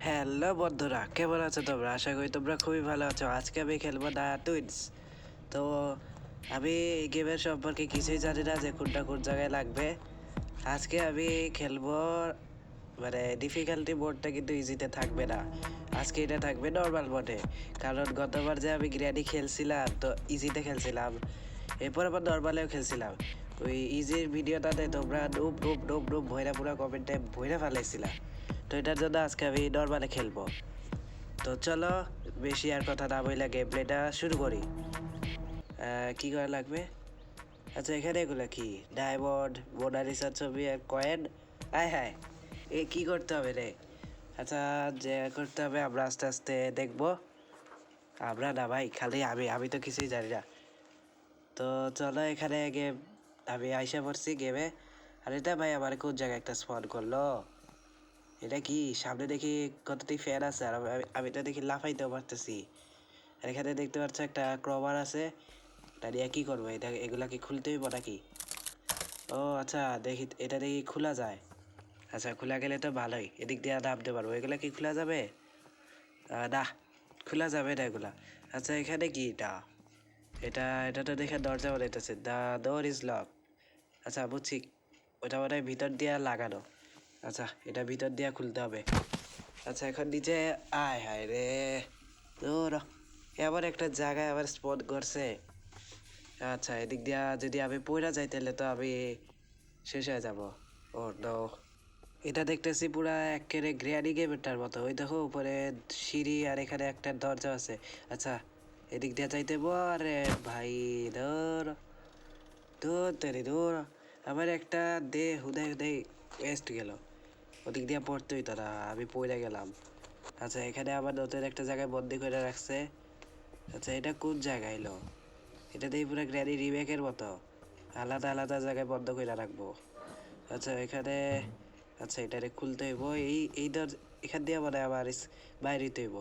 Hello বন্ধুরা, কেমন আছো তোমরা? আশা করি তোমরা খুবই ভালো আছো। আজকে আমি খেলবো দ্য টুইন্স। তো আমি এই গেমের সম্পর্কে কিছুই জানি না যে কোনটা কোন জায়গায় লাগবে। আজকে আমি খেলবো, মানে ডিফিকাল্টি মোডটা কিন্তু ইজিতে থাকবে না। আজকে এটা থাকবে নর্মাল মোডে। কারণ গতবার যে আমি গ্র্যানি খেলছিলাম তো ইজিতে খেলছিলাম, এরপর আবার নর্মালেও খেলছিলাম। ওই ইজির ভিডিওটাতে তোমরা ডুব ডুব ডুব ডুব ভৈরা পুরা কমেন্টে ভৈরা ফেলাইছিলা। তো এটার জন্য আজকে আমি নর্মালে খেলবো। তো চলো, বেশি আর কথা না বইলা গেম প্লেটা শুরু করি। কি করা লাগবে? আচ্ছা, এখানে এগুলো কি? ডায়মন্ড, মোনালিসার ছবি আর কয়েন। আয় হায়, এ কি করতে হবে রে? আচ্ছা, যে করতে হবে আমরা আস্তে আস্তে দেখবো। আমরা না ভাই, খালি আমি আমি তো কিছুই জানি না। তো চলো, এখানে গেম আমি আইসা পড়ছি গেমে। আর এটা ভাই আমার কোন জায়গায় একটা স্পন করলো? এটা কি? সামনে দেখি কতটি ফ্যান আছে, আর আমি তো দেখি লাফাইতেও পারতেছি। আর এখানে দেখতে পাচ্ছ একটা ক্রবার আছে। এটা দিয়ে কি করবো? এটা এগুলা কি খুলতে হইব নাকি? ও আচ্ছা, দেখি এটা দেখি খোলা যায়। আচ্ছা, খোলা গেলে তো ভালোই, এদিক দিয়ে নামতে পারবো। এগুলা কি খোলা যাবে? না, খোলা যাবে না এগুলা। আচ্ছা, এখানে কি এটা? এটা তো দেখে দরজা বানাইতেছে, দ্য ডোর ইজ লক। আচ্ছা, বুঝছি, ওটা মনে হয় ভিতর দিয়ে লাগানো। আচ্ছা, এটা ভিতর দিয়ে খুলতে হবে। আচ্ছা, এখন নিচে আয় হায় রে, তোর এবার একটা জায়গায় আবার স্পট করছে। আচ্ছা, এদিক দিয়া যদি আমি পইরা যাই তাহলে তো আমি শেষ হয়ে যাব। ও নো, এটা দেখতেছি পুরা একেবারে গ্র্যানি গেমেরটার মতো। ওই দেখো উপরে সিঁড়ি, আর এখানে একটা দরজা আছে। আচ্ছা, এদিক দিয়ে যাইতে আরে ভাই, ধর ধর তেরি ধর, আমার একটা দে হুদাই হুদাই ওয়েস্ট গেল। ওদিক দিয়ে পড়তে হইতো না, আমি পড়ে গেলাম। আচ্ছা, এখানে আবার নতুন একটা জায়গায় বন্দি করে রাখছে। আচ্ছা, এটা কোন জায়গা এলো? এটা দিয়ে পুরো গ্র্যানি রিমেকের মতো আলাদা আলাদা জায়গায় বন্ধ করে রাখবো। আচ্ছা, এখানে, আচ্ছা এটারে খুলতে হইব। এই ধর, এখান দিয়ে মানে আবার বাইরে হইতে হইব।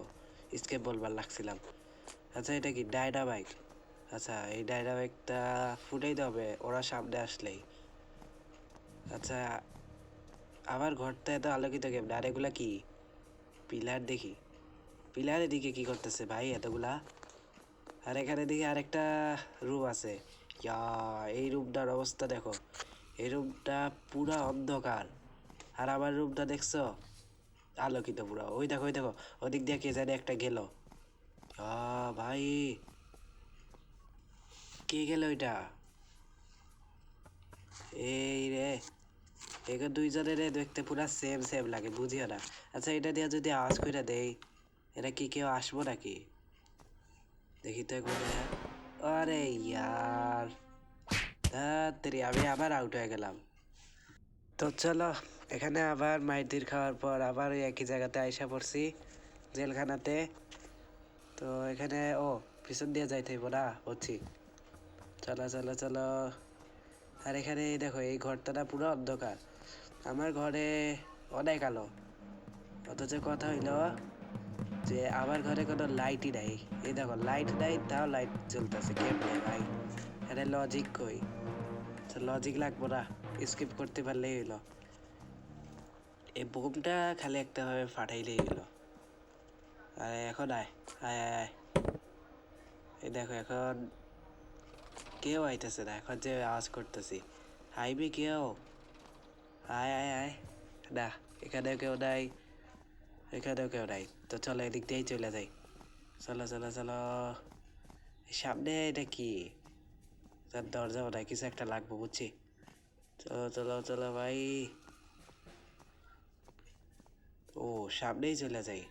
স্কেপ বলবার লাগছিলাম। আচ্ছা, এটা কি ডায়নামাইট? আচ্ছা, এই ডায়নামাইটটা ফুটাইতে হবে ওরা সামনে আসলেই। আচ্ছা, আমার ঘরটা এত আলোকিত কেমন? আর এগুলা কি? পিলার দেখি, পিলারের দিকে কি করতেছে ভাই এতগুলা? আর এখানে দেখি আরেকটা রুম আছে। ইয়া, এই রুমটার অবস্থা দেখো। এই রুমটা পুরা অন্ধকার। আর আমার রুমটা দেখছো? আলোকিত পুরা। ওই দেখো ওই দেখো, ওদিক দিয়ে কে জানি একটা গেল। ভাই, কে গেল ওইটা? এই রে, একে দুইজনের দেখতে পুরা সেম সেম লাগে, বুঝিও না। আচ্ছা, এটা দিয়ে যদি আওয়াজ করে দেই, এটা কি কেউ আসবো নাকি? দেখি তো একবার। আরে ইয়ার, তাড়াতাড়ি আমি আবার আউট হয়ে গেলাম। তো চলো, এখানে আবার মাইর খাওয়ার পর আবার ওই একই জায়গাতে আইসা পড়ছি, জেলখানাতে। তো এখানে পিছন দিয়ে যাইতে হইব না, বুঝছি। চলো চলো চলো। আর এখানে এই দেখো, এই ঘরটা না পুরো অন্ধকার। আমার ঘরে অনেক আলো, অথচ কথা হইলো যে আমার ঘরে কোনো লাইটই নাই। এই দেখো, লাইট নাই, তাও লাইট জ্বলতেছে কেমনে ভাই? এটা লজিক কই? লজিক লাগবো না, স্কিপ করতে পারলেই হইলো। এই বোমটা খালি একটা ভাবে ফাটাইলেই হইলো। আরে এখন আয়, আয় আয় আয়। এই দেখো, এখন কেউ আইতেছে না। এখন যে আওয়াজ করতেছি, আইবি কেউ? আয় আয় আয়। না, এখানেও কেউ নাই, এখানেও কেউ নাই। তো চলো, এদিক দিয়েই চলে যাই। চলো চলো চলো। সামনে এটা কি? তার দরজা মনে হয় কিছু একটা লাগবো, বুঝছি। চলো চলো চলো ভাই। সামনেই চলে যাই।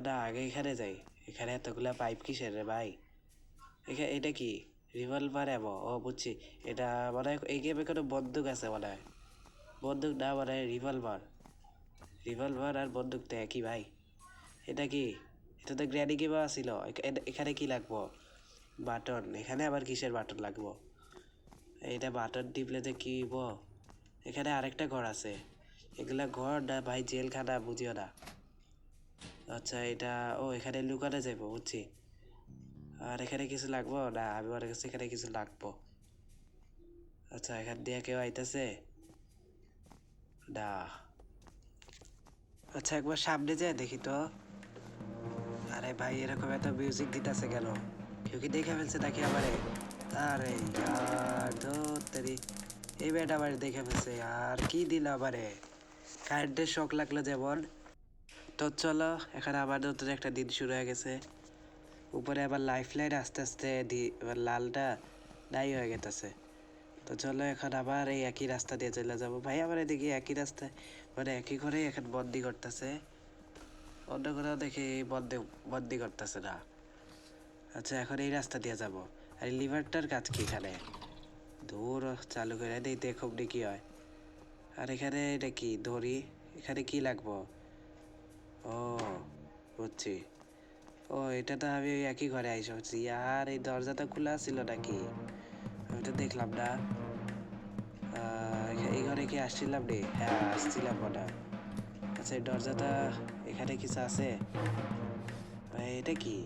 না, আগে এখানে যাই। এখানে এতগুলা পাইপ কিসের রে ভাই? এখানে এটা কি? রিভলভার এমো, বুঝছি। এটা মনে হয় এই গেমে কোনো বন্দুক আছে মনে হয়। বন্দুক না, মানে রিভলভার। রিভলভার আর বন্দুক তো একই ভাই। এটা কি? এটা তো গ্র্যানি গেমও আসিল। এখানে কি লাগবো? বাটন। এখানে আবার কিসের বাটন লাগবো? এইটা বাটন টিপলে যে কি হইব? এখানে আরেকটা ঘর আছে। এগুলা ঘর না ভাই, জেলখানা, বুঝিও না। আচ্ছা, এটা এখানে লুকানো যাইব, বুঝছি। আর এখানে কিছু লাগবো না, আমি মনে করছি এখানে কিছু লাগবো। আচ্ছা, এখান দিয়ে কেউ আইতেছে না? আচ্ছা একবার সামনে যায় দেখি তো। আরে ভাই এরকম এত মিউজিক দিতেছে কেন? কেউ কি দেখে ফেলছে নাকি আমারে? আরে ইয়ার ধুত্তেরি, এই বেটা আমারে দেখে ফেলছে আর কি দিল আমারে, কারেন্টের শক লাগলো যেমন। তো চলো এখন আবার নতুন একটা দিন শুরু হয়ে গেছে। উপরে আবার লাইফ লাইন আস্তে আস্তে এবার লালটা নাই হয়ে গেতেছে। তো চলো এখন আবার এই একই রাস্তা দিয়ে চলে যাবো। ভাই আমার এদিকে একই রাস্তায় মানে একই ঘরেই এখন বন্দি করতেছে, অন্য কোথাও দেখি বন্দি বন্দি করতেছে না। আচ্ছা এখন এই রাস্তা দিয়ে যাব। আর এই লিভারটার কাজ কি এখানে? দূর চালু করে দিই দেখুন নি কি হয়। আর এখানে এটা কি দড়ি, এখানে কি লাগবো? ও বুঝছি। ও এটা তো আমি ওই একই ঘরে আইসা হচ্ছি। আর এই দরজাটা খোলা ছিল নাকি? আমি তো দেখলাম না। এই ঘরে কি আসছিলাম রে? হ্যাঁ আসছিলাম মনে হয়। আচ্ছা এই দরজাটা, এখানে কিছু আছে? এটা কি?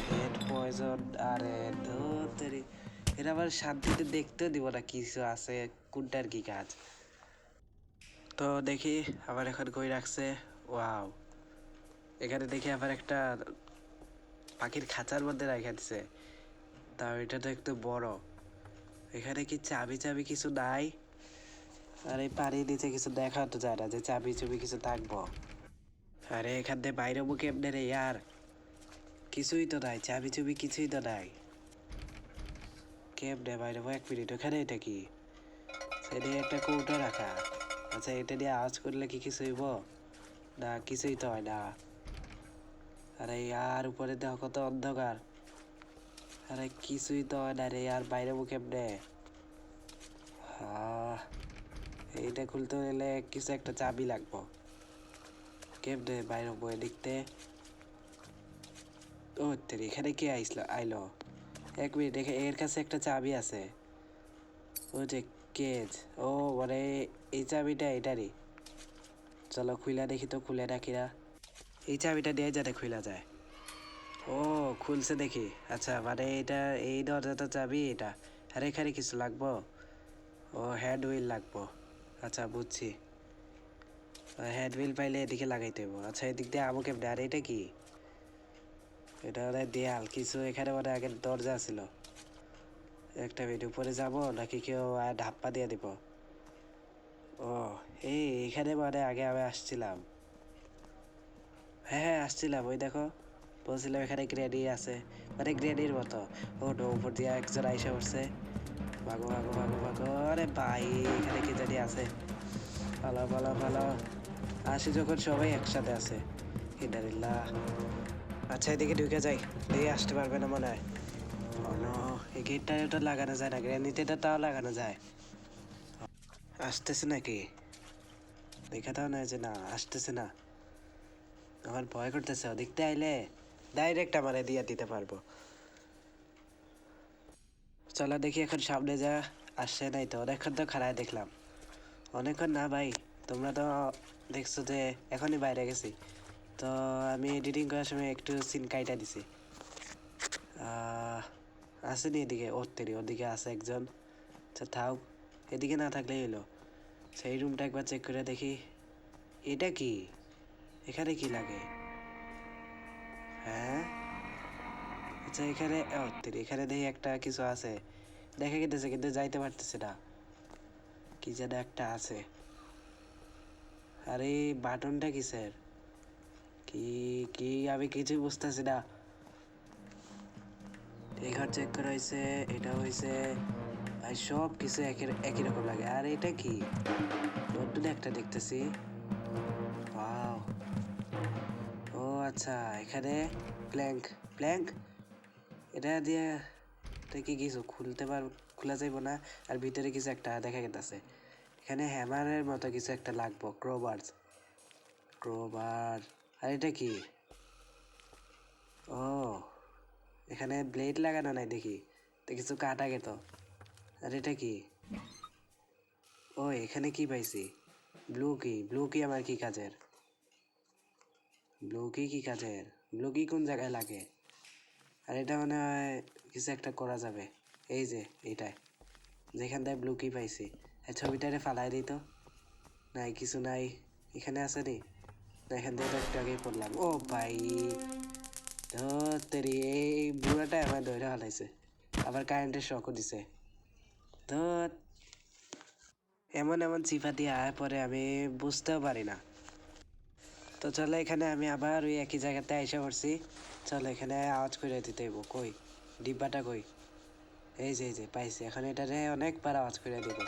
হেড পয়জন, আরে ধুত্তেরি, এরা আবার শান্তিতে দেখতেও দিব না কিছু আছে কোনটার কি কাজ। তো দেখি আবার এখন কই রাখছে। ওয়াও, এখানে দেখি আবার একটা পাখির খাঁচার মধ্যে রেখে দিছে, তাও এটা তো একটু বড়। এখানে কি চাবি চাবি কিছু নাই? আর এই পানির নিচে কিছু দেখা তো যায় না যে চাবি চুবি কিছু থাকবো। আরে এখান থেকে বাইরে মুখে এমনি রে ইয়ার, কিছুই তো নাই, চাবি চুবি কিছুই তো নাই। কেমনে বাইরে? এক মিনিট, ওখানে এটা কি? সাইডে একটা কৌটো রাখা। আচ্ছা এটা দিয়ে আওয়াজ করলে কি কিছু হইব? না কিছুই তো হয় না। আরে আর উপরে দেখো কত অন্ধকার। আরে কিছুই তো হয় না রে, আর বাইরে মুখ কেমনে? আহ, এইটা খুলতে হলে কিছু একটা চাবি লাগবো। কেমনে বাইরে বয়ে দেখতে? ও তেরি, এখানে কে আইলো? এক মিনিট, এর কাছে একটা চাবি আছে। ও যে কেজ, ও মানে এই চাবিটা এটারই। চলো খুইলা দেখি তো, খুলে রাখি না। এই চাবিটা দিয়ে যাতে খুইলা যায়। ও খুলছে দেখি। আচ্ছা মানে এটা এই দরজাটা চাবি এটা। আর এখানে কিছু লাগবো? ও হেড হুইল লাগবো। আচ্ছা বুঝছি, হেড হুইল পাইলে এদিকে লাগাইতে হইব। আচ্ছা এদিক দিয়ে আবু কেমনে? আর এটা কি? এটা মানে দেয়াল কিছু, এখানে মানে আগে দরজা ছিল। একটা মিনিট, উপরে যাব নাকি কেউ ধাপ্পা দিয়ে দিব? ও এখানে মানে আগে আমি আসছিলাম। হ্যাঁ হ্যাঁ আসছিলাম, ওই দেখো বলছিলাম এখানে গ্রেডি আছে, মানে গ্রেডির মতো। ও নো, উপর দিয়ে একজন আইসা উঠছে। ভাগো ভাগো ভাগো ভাগো, আরে ভাই এখানে কি জানি আছে। পালা পালা পালা, আসি যখন সবাই একসাথে আছে। ইন্নালিল্লাহ। আচ্ছা এদিকে ঢুকে যাই, দেখি আসতে পারবে না মনে হয়। ও নো, এই গেটটা এটা লাগানো যায় না, গ্রেনিতে তাও লাগানো যায়। আসতেছে নাকি? দেখা তাও না যে না আসতেছে না। আমার ভয় করতেছে, দেখতে আইলে ডাইরেক্ট আমারে দিয়ে দিতে পারবো। চলো দেখি এখন সামনে যা। আসছে নাই তো, অনেকক্ষণ তো খাড়ায় দেখলাম। অনেকক্ষণ না ভাই, তোমরা তো দেখছো যে এখনই বাইরে গেছি। তো আমি এডিটিং করার সময় একটু সিন কাইটা দিছি। আসেনি এদিকে? ওদিকে আছে একজন। আচ্ছা থাক, এদিকে না থাকলেই হলো। সেই রুমটা একবার চেক করে দেখি। এটা কি? এখানে কি লাগে? হ্যাঁ আচ্ছা এখানে এখানে দেখি একটা কিছু আছে, দেখা গেতেছে কিন্তু যাইতে পারতেছে না। কি যেন একটা আছে। আরে বাটনটা কিসের? কি কি আমি কিছুই বুঝতেছি না। এই ঘর চেক করা হয়েছে, এটা হয়েছে। ভাই সব কিছু একই একই রকম লাগে। আর এটা কি? নতুন একটা দেখতেছি। ওয়াও, ও আচ্ছা এখানে প্ল্যাঙ্ক, প্ল্যাঙ্ক, এটা দিয়ে এটা কি কিছু খোলা যাইব না? আর ভিতরে কিছু একটা দেখা গেতেছে। এখানে হ্যামারের মতো কিছু একটা লাগবো, ক্রোবার, ক্রোবার। আর এটা কি? ও এখানে ব্লেড লাগানো নাই দেখি, তো কিছু কাটা গেত। আর এটা কি? ও এখানে কি পাইছি? ব্লু কি? ব্লু কি আমার কি কাজের? ব্লু কি কি কাজের? ব্লু কি কোন জায়গায় লাগে? আর এটা মনে হয় কিছু একটা করা যাবে। এই যে এইটায়, যেখান থেকে ব্লু কি পাইছি। এই ছবিটারে ফালাই দিই তো। নাই কিছু নাই। এখানে আছে নি? না, এখান থেকে তো একটু আগেই পড়লাম। ও ভাই, ধর এই বুড়াটা আমার ধরে হালাইছে, আবার কারেন্টের শকও দিছে। ধর, এমন এমন চিফা দিয়ে আয় পরে আমি বুঝতেও পারি না। তো চলো, এখানে আমি আবার ওই একই জায়গাতে আইসা পড়ছি। চলো, এখানে আওয়াজ করে দিতে হইব। কই ডিব্বাটা কই? এই যে পাইছি। এখন এটারে অনেকবার আওয়াজ করে দিব।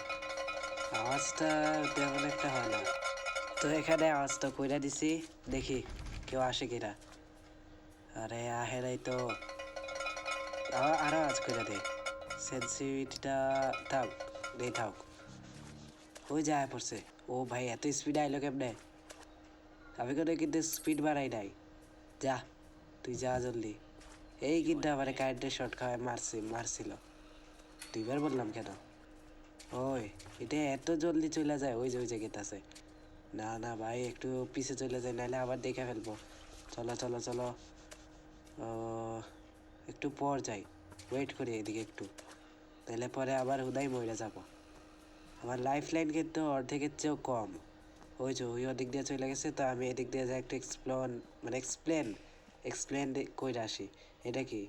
আওয়াজটা তেমন একটা হয় না। তো এখানে আওয়াজটা কইরা দিছি, দেখি কেউ আসে কিনা। আরে আহে নাই তো। আরো আওয়াজ করে দে। সেন্সিটিভিটিটা থাক, নেই থাক। ওই যে আয় পড়ছে। ও ভাই, এত স্পিড আইলো কেমনে? আমি কোনো কিন্তু স্পিড বাড়াই নাই। যা, তুই যা জলদি। এই কিন্তু আমার কারেন্টের শর্ট খাওয়ায় মারছিল। দুইবার বললাম কেন? ওই, এটা এত জলদি চলে যায়? ওই যে গেতাছে। না না ভাই, একটু পিছে চলে যায়, নাহলে আবার দেখে ফেলবো। চলো চলো চলো। ও, একটু পর যাই, ওয়েট করি এদিকে একটু, নাহলে পরে আবার হুদাই মরে যাব। আমার লাইফ লাইন কিন্তু অর্ধেকের চেয়েও কম। ওই যে ওই ওদিক দিয়ে চলে গেছে, তো আমি এদিক দিয়ে যাই একটু এক্সপ্লেন কইরা আসি। এটা কি?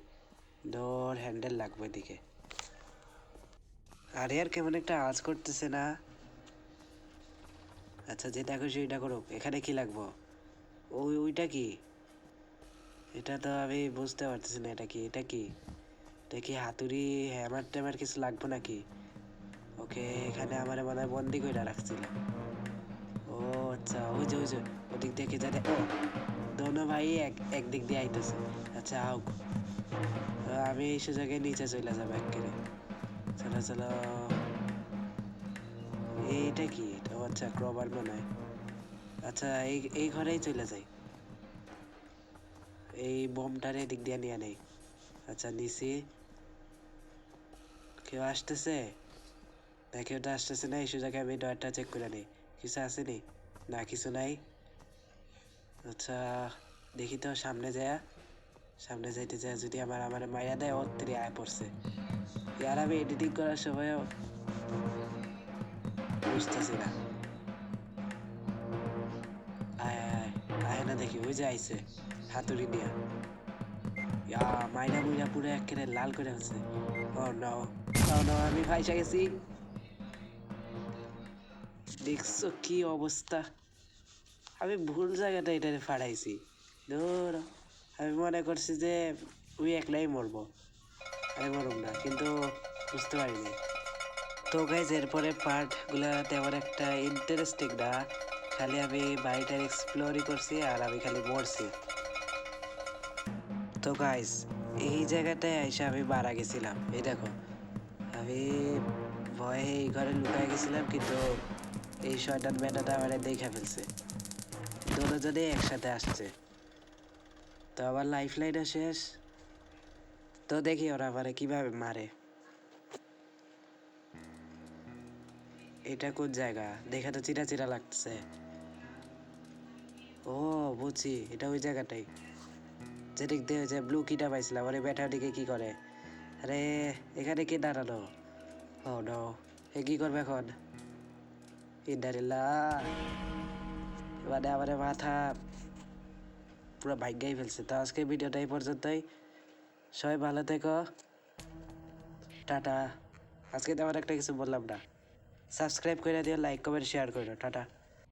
ডোর হ্যান্ডেল লাগবে এদিকে। আরে আর কেমন একটা আওয়াজ করতেছে না? আচ্ছা, যেটা খুশি ওইটা করুক। এখানে কি লাগবো? ওইটা কি? এটা তো আমি বুঝতে পারতেছি না। এটা কি হাতুড়ি, হ্যামার ট্যামার কিছু লাগবে নাকি? ওকে, এখানে আমার মনে হয় বন্দি করে রাখছিল। ও আচ্ছা, ওই যে ওদিক থেকে যাতে। ও, দোনো ভাই একদিক দিয়ে আইতেছে। আচ্ছা আউক। আমি এই সুযোগে নিচে চলে যাবো একেবারে। চলো চলো। এইটা কি? ও আচ্ছা, ক্রবার মনে হয়। আচ্ছা, এই ঘরেই চলে যাই। এই বোমটারে এদিক দিয়ে নিয়ে নেই। আচ্ছা, নিচে কেউ আসতেছে? না, কেউ তো আসতেছে না। এই সুযোগে আমি ডরটা চেক করে নিই, কিছু আসেনি। না, কিছু নাই। আচ্ছা, দেখি তো সামনে যাইতে যায় যদি আমার মাইয়া দেয়। ওর থেকে আয় পড়ছে। ইয়ার আমি এডিটিং করার সময়ও বুঝতেছি না। আয় আয় আয়, আয় না দেখি। ওই যে আইছে হাতুড়ি নিয়ে। ইয়া, মাইনা মুইনা পুরো একেবারে লাল করে আছে। ও নো, ও নো, আমি ফাইসা গেছি। দেখছো কি অবস্থা? আমি ভুল জায়গাটা এটারে ফাড়াইছি। ধর, আমি মনে করছি যে ওই একলাই মরবো, আমি মরব না, কিন্তু বুঝতে পারিনি। তো গাইজ, এরপরে পার্টগুলা তেমন একটা ইন্টারেস্টিং না। খালি আমি বাড়িটার এক্সপ্লোরই করছি আর আমি খালি মরছি। তো গাইজ, এই জায়গাটায় এসে আমি মারা গেছিলাম। এই দেখো, আমি ভয়ে এই ঘরে লুকায় গেছিলাম, কিন্তু এই শয়তান বেটাটা আমার দেখে ফেলছে। দুজনেই একসাথে আসছে। তো আমার লাইফ লাইনও শেষ। তো দেখি ওরা আমারে কিভাবে মারে। এটা কোন জায়গা? দেখে তো চিরা চিরা লাগছে। ও, বুঝছি, এটা ওই জায়গাটাই যেদিক দিয়ে যে ব্লু কিটা পাইছিলাম। আরে ব্যাটার দিকে কি করে? আরে, এখানে কে দাঁড়ালো? ও নো, এ কি করবে এখন? ইন্দারিল্লাহ, মানে আমার মাথা পুরো ভাগ্যাই ফেলছে। তো আজকে ভিডিওটা এই পর্যন্তই। সবাই ভালো থেকো, টাটা। আজকে তো আমার একটা কিছু বললাম না। সাবস্ক্রাইব করে দিও, লাইক কমেন্ট শেয়ার করো। টাটা।